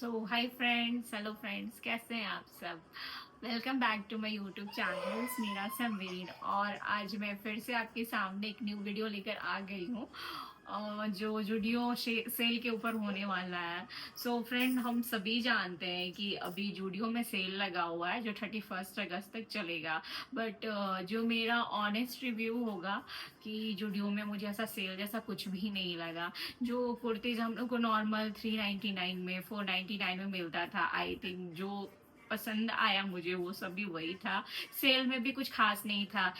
Hi friends, hello friends, कैसे हैं आप सब। Welcome back to my YouTube channel Meera Sameer. और आज मैं फिर से आपके सामने एक न्यू वीडियो लेकर आ गई हूँ जो जूडियो सेल के ऊपर होने वाला है। फ्रेंड, हम सभी जानते हैं कि अभी जूडियो में सेल लगा हुआ है जो 31 अगस्त तक चलेगा। बट जो मेरा ऑनेस्ट रिव्यू होगा कि जूडियो में मुझे ऐसा सेल जैसा कुछ भी नहीं लगा। जो कुर्तीज हम लोग को नॉर्मल 399 में 499 में मिलता था, आई थिंक जो पसंद आया मुझे वो सब भी वही था। सेल में भी कुछ खास नहीं था।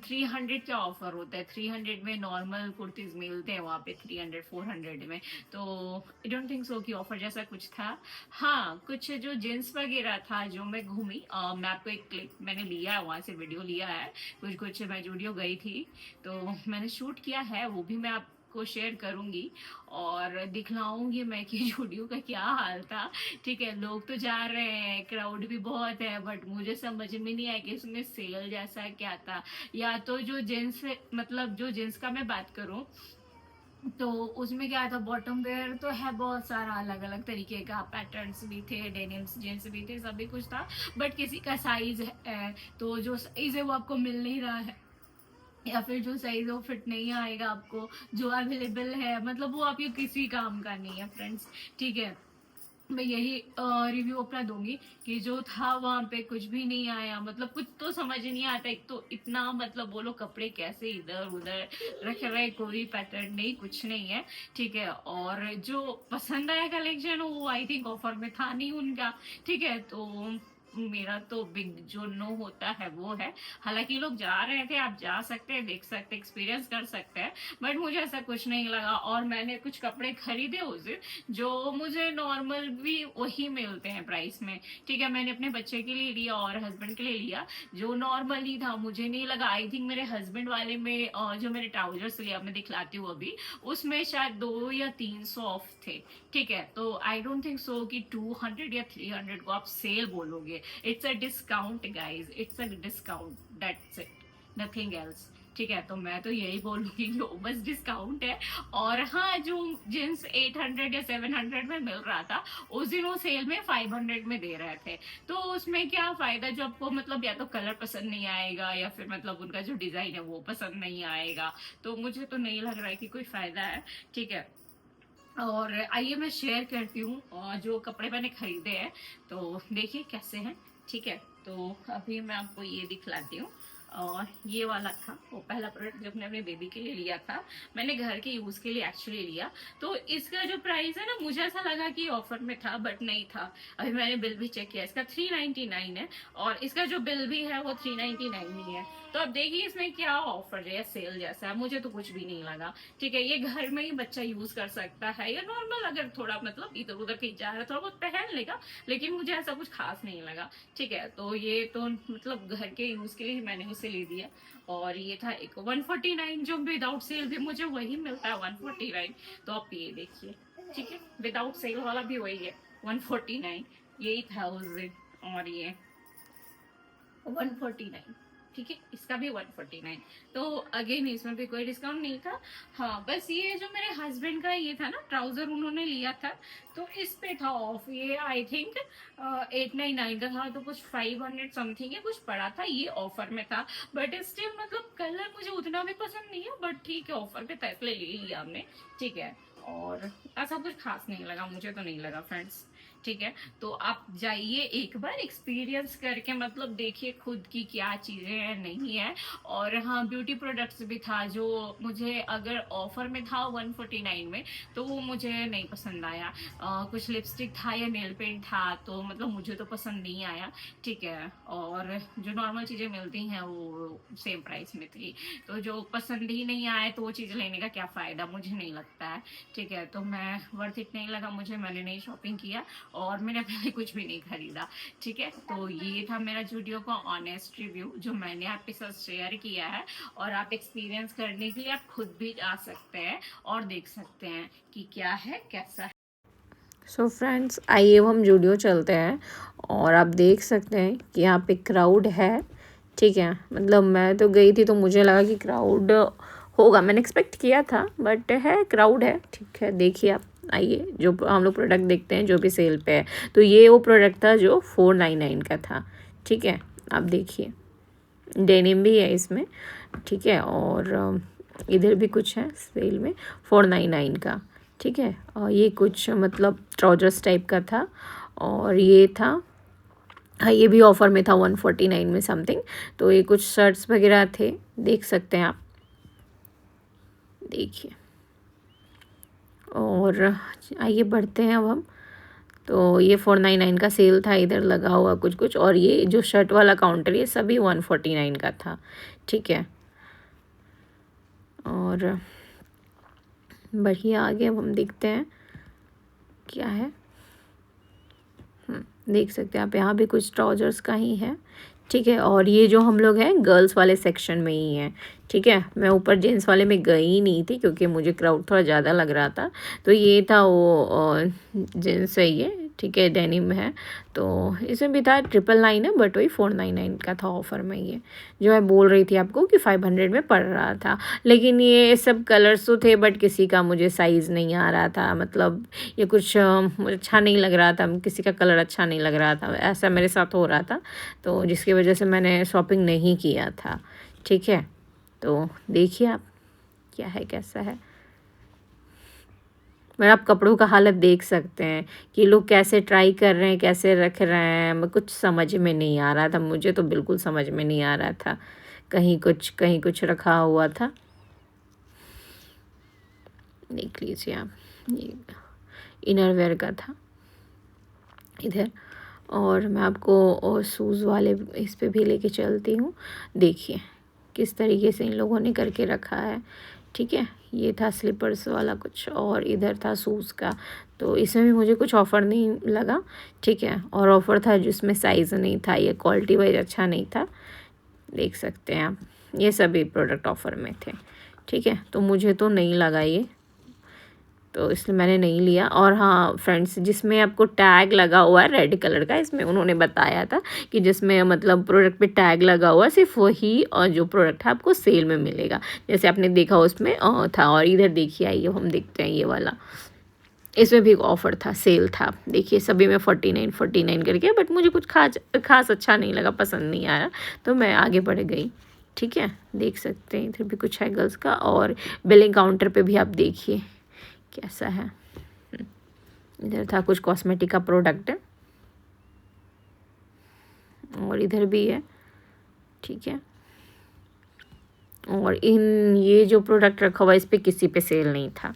300 का ऑफर होता है, 300 में नॉर्मल कुर्तीज मिलते हैं वहाँ पे 300 400 में। तो आई डोंट थिंक सो कि ऑफर जैसा कुछ था। हाँ, कुछ जो जींस वगैरह था जो मैं घूमी, मैं आपको एक क्लिप मैंने लिया है, वहाँ से वीडियो लिया है। कुछ कुछ मैं जूडियो गई थी तो मैंने शूट किया है, वो भी मैं आपको शेयर करूंगी और दिखलाऊंगी मैं कि जूडियो का क्या हाल था। ठीक है, लोग तो जा रहे हैं, क्राउड भी बहुत है, बट मुझे समझ में नहीं आया कि इसमें सेल जैसा क्या था। या तो जो जींस, मतलब जो जींस का मैं बात करूं तो उसमें क्या था, बॉटम वेयर तो है बहुत सारा अलग अलग तरीके का, पैटर्न्स भी थे, डेनिम्स जींस भी थे, सभी कुछ था। बट किसी का साइज है तो जो साइज है वो आपको मिल नहीं रहा है, या फिर जो साइज वो फिट नहीं आएगा आपको। जो अवेलेबल है मतलब वो आपके किसी काम का नहीं है फ्रेंड्स। ठीक है, मैं यही रिव्यू अपना दूंगी कि जो था वहां पे कुछ भी नहीं आया, मतलब कुछ तो समझ नहीं आता। एक तो इतना मतलब वो लोग कपड़े कैसे इधर उधर रख रहे, कोई पैटर्न नहीं, कुछ नहीं है। ठीक है, और जो पसंद आया कलेक्शन वो आई थिंक ऑफर में था नहीं उनका। ठीक है, तो मेरा तो बिग जो नो होता है वो है। हालांकि लोग जा रहे थे, आप जा सकते हैं, देख सकते हैं, एक्सपीरियंस कर सकते हैं, बट मुझे ऐसा कुछ नहीं लगा। और मैंने कुछ कपड़े खरीदे उस दिन जो मुझे नॉर्मल भी वही मिलते हैं प्राइस में। ठीक है, मैंने अपने बच्चे के लिए लिया और हस्बैंड के लिए लिया, जो नॉर्मली था मुझे नहीं लगा। आई थिंक मेरे हस्बैंड वाले में जो मैंने ट्राउजर्स लिया, मैं दिखलाती हूँ अभी, उसमें शायद 200 या 300 ऑफ थे। ठीक है, तो आई डोंट थिंक सो कि 200 या 300 को आप सेल बोलोगे। It's a discount guys, it's a discount, that's it, nothing else. ठीक है, तो मैं तो यही बोलूंगी कि वो बस डिस्काउंट है। और हाँ, जो जींस 800 या 700 में मिल रहा था, उस दिन वो सेल में 500 में दे रहे थे। तो उसमें क्या फायदा, जो आपको मतलब या तो कलर पसंद नहीं आएगा या फिर मतलब उनका जो डिजाइन है वो पसंद नहीं आएगा। तो मुझे तो नहीं लग रहा है कि कोई फायदा है। ठीक है, और आइए मैं शेयर करती हूँ जो कपड़े मैंने खरीदे हैं, तो देखिए कैसे हैं। ठीक है, तो अभी मैं आपको ये दिखलाती हूँ। और ये वाला था वो पहला प्रोडक्ट जो मैंने अपने बेबी के लिए लिया था, मैंने घर के यूज के लिए एक्चुअली लिया। तो इसका जो प्राइस है ना, मुझे ऐसा लगा कि ऑफर में था, बट नहीं था। अभी मैंने बिल भी चेक किया, इसका 399 है, और इसका जो बिल भी है वो 399 ही है। तो अब देखिए इसमें क्या ऑफर है या सेल जैसा है, मुझे तो कुछ भी नहीं लगा। ठीक है, ये घर में ही बच्चा यूज कर सकता है, या नॉर्मल अगर थोड़ा मतलब इधर उधर कहीं जा रहा है थोड़ा बहुत पहन लेगा, लेकिन मुझे ऐसा कुछ खास नहीं लगा। ठीक है, तो ये तो मतलब घर के यूज के लिए मैंने उसे ले दिया। और ये था एक 149, जो विदाउट सेल भी मुझे वही मिलता है 149। तो आप ये देखिए, ठीक है, विदाउट सेल वाला भी वही है 149, यही था उस दिन। और ये 149, ठीक है, इसका भी 149। तो अगेन इसमें भी कोई डिस्काउंट नहीं था। हाँ, बस ये जो मेरे हस्बैंड का ये था ना ट्राउजर, उन्होंने लिया था, तो इस पे था ऑफ। ये आई थिंक 899 का था, तो कुछ 500 समथिंग है कुछ पड़ा था, ये ऑफर में था। बट स्टिल मतलब कलर मुझे उतना भी पसंद नहीं है, बट ठीक है, ऑफर पे था इसलिए ले लिया हमने। ठीक है, और ऐसा कुछ खास नहीं लगा, मुझे तो नहीं लगा फ्रेंड्स। ठीक है, तो आप जाइए एक बार एक्सपीरियंस करके, मतलब देखिए खुद की क्या चीजें हैं नहीं है। और हाँ, ब्यूटी प्रोडक्ट्स भी था जो मुझे अगर ऑफर में था 149 में, तो वो मुझे नहीं पसंद आया। कुछ लिपस्टिक था या नेल पेंट था, तो मतलब मुझे तो पसंद नहीं आया। ठीक है, और जो नॉर्मल चीजें मिलती हैं वो सेम प्राइस में थी, तो जो पसंद ही नहीं आए तो वो चीज लेने का क्या फायदा, मुझे नहीं लगता है। ठीक है, तो मैं वर्थ इट नहीं लगा मुझे, मैंने नहीं शॉपिंग किया और मैंने अपने लिए कुछ भी नहीं खरीदा। ठीक है, तो ये था मेरा जूडियो का ऑनेस्ट रिव्यू जो मैंने आपके साथ शेयर किया है। और आप एक्सपीरियंस करने के लिए आप खुद भी जा सकते हैं और देख सकते हैं कि क्या है कैसा है। सो फ्रेंड्स, आइए हम जूडियो चलते हैं और आप देख सकते हैं कि यहाँ पे क्राउड है। ठीक है, मतलब मैं तो गई थी तो मुझे लगा कि क्राउड होगा, मैंने एक्सपेक्ट किया था, बट है क्राउड है। ठीक है, देखिए आप आइए जो हम लोग प्रोडक्ट देखते हैं जो भी सेल पे है, तो ये वो प्रोडक्ट था जो 499 का था। ठीक है, आप देखिए डेनिम भी है इसमें। ठीक है, और इधर भी कुछ है सेल में 499 का। ठीक है, और ये कुछ मतलब ट्राउजर्स टाइप का था, और ये था, हाँ ये भी ऑफ़र में था 149 में समथिंग। तो ये कुछ शर्ट्स वगैरह थे, देख सकते हैं आप, देखिए। और आइए बढ़ते हैं अब हम। तो ये 499 का सेल था, इधर लगा हुआ कुछ कुछ, और ये जो शर्ट वाला काउंटर ये सभी 149 का था। ठीक है, और बढ़िया आगे अब हम देखते हैं क्या है। देख सकते हैं आप, यहाँ भी कुछ ट्राउजर्स का ही है। ठीक है, और ये जो हम लोग हैं गर्ल्स वाले सेक्शन में ही हैं। ठीक है, मैं ऊपर जेंट्स वाले में गई ही नहीं थी क्योंकि मुझे क्राउड थोड़ा ज़्यादा लग रहा था। तो ये था वो जेंट्स है ये। ठीक है, डेनिम है, तो इसमें भी था 999 है, बट वही 499 का था ऑफ़र में। ये जो मैं बोल रही थी आपको कि 500 में पड़ रहा था, लेकिन ये सब कलर्स तो थे बट किसी का मुझे साइज़ नहीं आ रहा था। मतलब ये कुछ मुझे अच्छा नहीं लग रहा था, किसी का कलर अच्छा नहीं लग रहा था, ऐसा मेरे साथ हो रहा था, तो जिसकी वजह से मैंने शॉपिंग नहीं किया था। ठीक है, तो देखिए आप क्या है कैसा है। मैं आप कपड़ों का हालत देख सकते हैं कि लोग कैसे ट्राई कर रहे हैं, कैसे रख रहे हैं, कुछ समझ में नहीं आ रहा था। मुझे तो बिल्कुल समझ में नहीं आ रहा था, कहीं कुछ रखा हुआ था। देख लीजिए आप, ये इनर वेयर का था इधर। और मैं आपको और शूज़ वाले इस पे भी लेके चलती हूँ। देखिए किस तरीके से इन लोगों ने करके रखा है। ठीक है, ये था स्लीपर्स वाला कुछ, और इधर था शूज़ का। तो इसमें भी मुझे कुछ ऑफ़र नहीं लगा। ठीक है, और ऑफ़र था जिसमें साइज़ नहीं था, ये क्वालिटी वाइज अच्छा नहीं था। देख सकते हैं आप, ये सभी प्रोडक्ट ऑफ़र में थे। ठीक है, तो मुझे तो नहीं लगा ये, तो इसलिए मैंने नहीं लिया। और हाँ फ्रेंड्स, जिसमें आपको टैग लगा हुआ है रेड कलर का, इसमें उन्होंने बताया था कि जिसमें मतलब प्रोडक्ट पे टैग लगा हुआ सिर्फ वही और जो प्रोडक्ट है आपको सेल में मिलेगा, जैसे आपने देखा उसमें था। और इधर देखिए, आइए हम देखते हैं ये वाला, इसमें भी एक ऑफ़र था, सेल था। देखिए सभी में 49 करके, बट मुझे कुछ खास अच्छा नहीं लगा, पसंद नहीं आया, तो मैं आगे बढ़ गई। ठीक है, देख सकते हैं इधर भी कुछ है गर्ल्स का। और बिलिंग काउंटर पे भी आप देखिए कैसा है। इधर था कुछ कॉस्मेटिक का प्रोडक्ट है, और इधर भी है। ठीक है, और इन ये जो प्रोडक्ट रखा हुआ है इस पे किसी पे सेल नहीं था,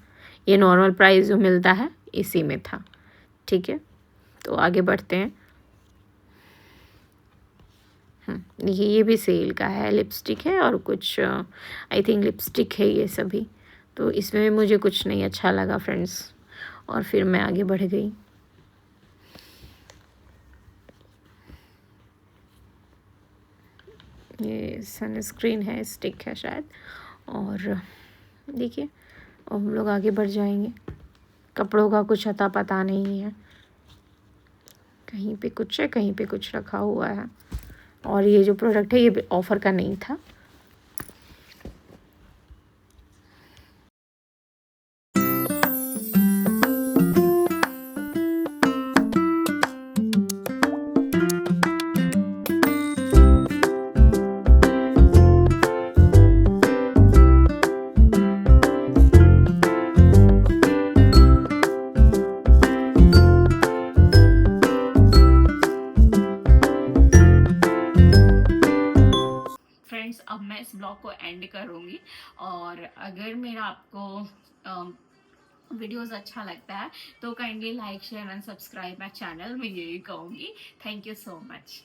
ये नॉर्मल प्राइस जो मिलता है इसी में था। ठीक है, तो आगे बढ़ते हैं। देखिए ये भी सेल का है, लिपस्टिक है और कुछ आई थिंक लिपस्टिक है ये सभी। तो इसमें भी मुझे कुछ नहीं अच्छा लगा फ्रेंड्स, और फिर मैं आगे बढ़ गई। ये सनस्क्रीन है, स्टिक है शायद। और देखिए अब हम लोग आगे बढ़ जाएंगे। कपड़ों का कुछ अता पता नहीं है, कहीं पे कुछ है कहीं पे कुछ रखा हुआ है। और ये जो प्रोडक्ट है ये ऑफ़र का नहीं था। फ्रेंड्स अब मैं इस ब्लॉग को एंड करूँगी, और अगर मेरा आपको वीडियोस अच्छा लगता है तो kindly like share and subscribe my channel, मैं यही कहूँगी। Thank you so much.